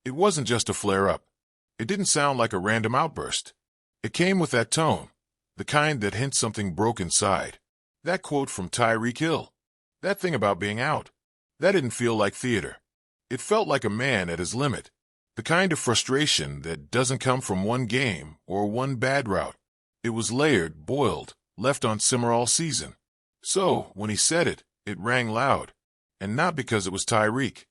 It wasn't just a flare-up. It didn't sound like a random outburst. It came with that tone, the kind that hints something broke inside. That quote from Tyreek Hill. That thing about being out. That didn't feel like theater. It felt like a man at his limit. The kind of frustration that doesn't come from one game or one bad route. It was layered, boiled, left on simmer all season. So, when he said it, it rang loud. And not because it was Tyreek,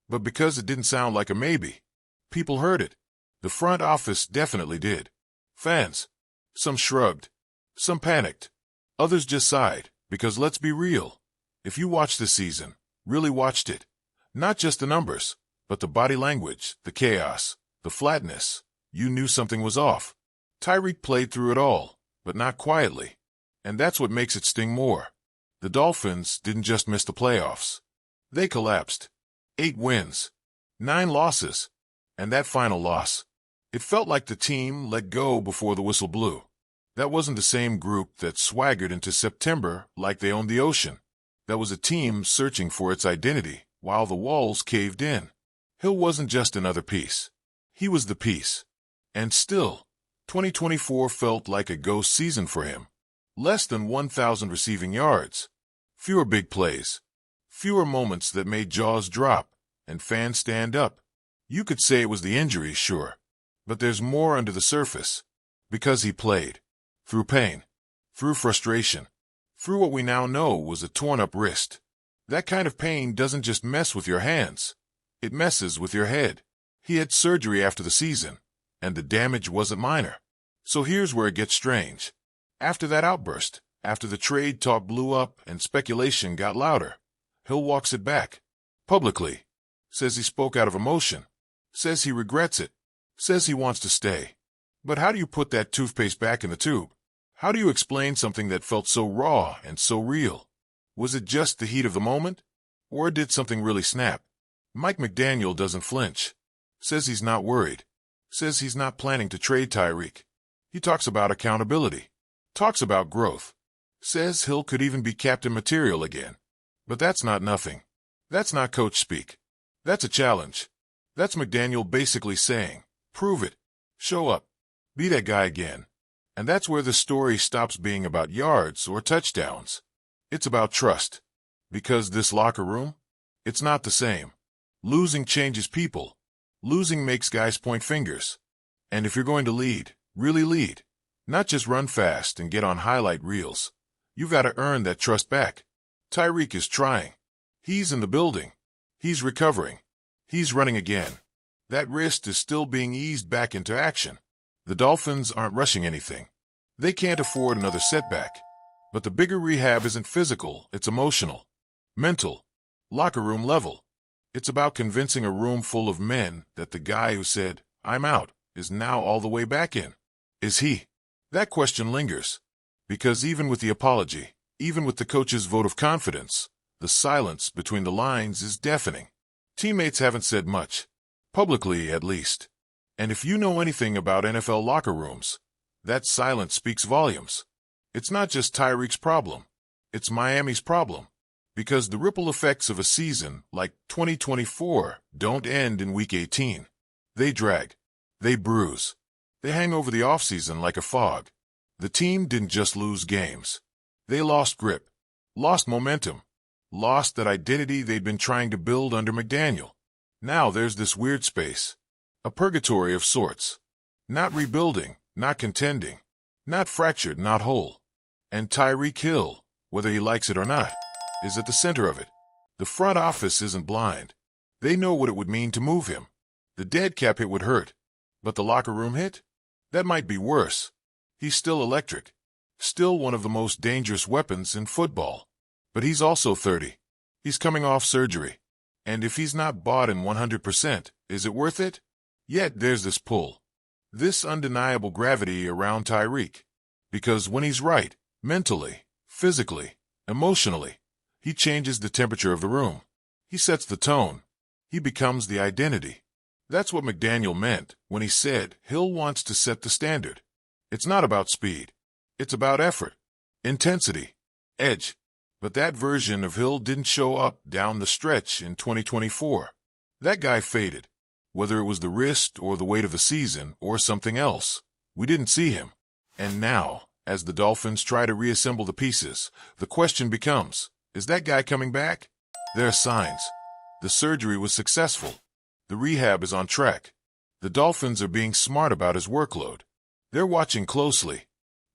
but because it didn't sound like a maybe. People heard it. The front office definitely did. Fans. Some shrugged. Some panicked. Others just sighed, because let's be real. If you watched this season, really watched it, not just the numbers, but the body language, the chaos, the flatness, you knew something was off. Tyreek played through it all, but not quietly. And that's what makes it sting more. The Dolphins didn't just miss the playoffs. They collapsed. 8 wins, 9 losses, and that final loss. It felt like the team let go before the whistle blew. That wasn't the same group that swaggered into September like they owned the ocean. That was a team searching for its identity while the walls caved in. Hill wasn't just another piece. He was the piece. And still, 2024 felt like a ghost season for him. Less than 1,000 receiving yards. Fewer big plays. Fewer moments that made jaws drop and fans stand up. You could say it was the injuries, sure. But there's more under the surface. Because he played. Through pain. Through frustration. Through what we now know was a torn-up wrist. That kind of pain doesn't just mess with your hands. It messes with your head. He had surgery after the season, and the damage wasn't minor. So here's where it gets strange. After that outburst, after the trade talk blew up and speculation got louder, Hill walks it back. Publicly. Says he spoke out of emotion. Says he regrets it. Says he wants to stay. But how do you put that toothpaste back in the tube? How do you explain something that felt so raw and so real? Was it just the heat of the moment? Or did something really snap? Mike McDaniel doesn't flinch. Says he's not worried. Says he's not planning to trade Tyreek. He talks about accountability. Talks about growth. Says Hill could even be captain material again. But that's not nothing. That's not coach speak. That's a challenge. That's McDaniel basically saying, prove it. Show up. Be that guy again. And that's where the story stops being about yards or touchdowns. It's about trust. Because this locker room, it's not the same. Losing changes people. Losing makes guys point fingers. And if you're going to lead, really lead, not just run fast and get on highlight reels, you've got to earn that trust back. Tyreek is trying. He's in the building. He's recovering. He's running again. That wrist is still being eased back into action. The Dolphins aren't rushing anything. They can't afford another setback. But the bigger rehab isn't physical, it's emotional, mental, locker room level. It's about convincing a room full of men that the guy who said, I'm out, is now all the way back in. Is he? That question lingers. Because even with the apology, even with the coach's vote of confidence, the silence between the lines is deafening. Teammates haven't said much. Publicly, at least. And if you know anything about NFL locker rooms, that silence speaks volumes. It's not just Tyreek's problem. It's Miami's problem. Because the ripple effects of a season like 2024 don't end in Week 18. They drag. They bruise. They hang over the offseason like a fog. The team didn't just lose games. They lost grip. Lost momentum. Lost that identity they'd been trying to build under McDaniel. Now there's this weird space. A purgatory of sorts. Not rebuilding, not contending. Not fractured, not whole. And Tyreek Hill, whether he likes it or not, is at the center of it. The front office isn't blind. They know what it would mean to move him. The dead cap hit would hurt. But the locker room hit? That might be worse. He's still electric. Still one of the most dangerous weapons in football. But he's also 30. He's coming off surgery. And if he's not bought in 100%, is it worth it? Yet there's this pull. This undeniable gravity around Tyreek. Because when he's right, mentally, physically, emotionally, he changes the temperature of the room. He sets the tone. He becomes the identity. That's what McDaniel meant when he said Hill wants to set the standard. It's not about speed. It's about effort, intensity, edge. But that version of Hill didn't show up down the stretch in 2024. That guy faded. Whether it was the wrist or the weight of the season or something else, we didn't see him. And now, as the Dolphins try to reassemble the pieces, the question becomes, is that guy coming back? There are signs. The surgery was successful. The rehab is on track. The Dolphins are being smart about his workload. They're watching closely,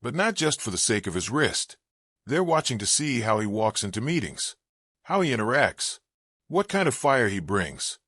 but not just for the sake of his wrist. They're watching to see how he walks into meetings, how he interacts, what kind of fire he brings.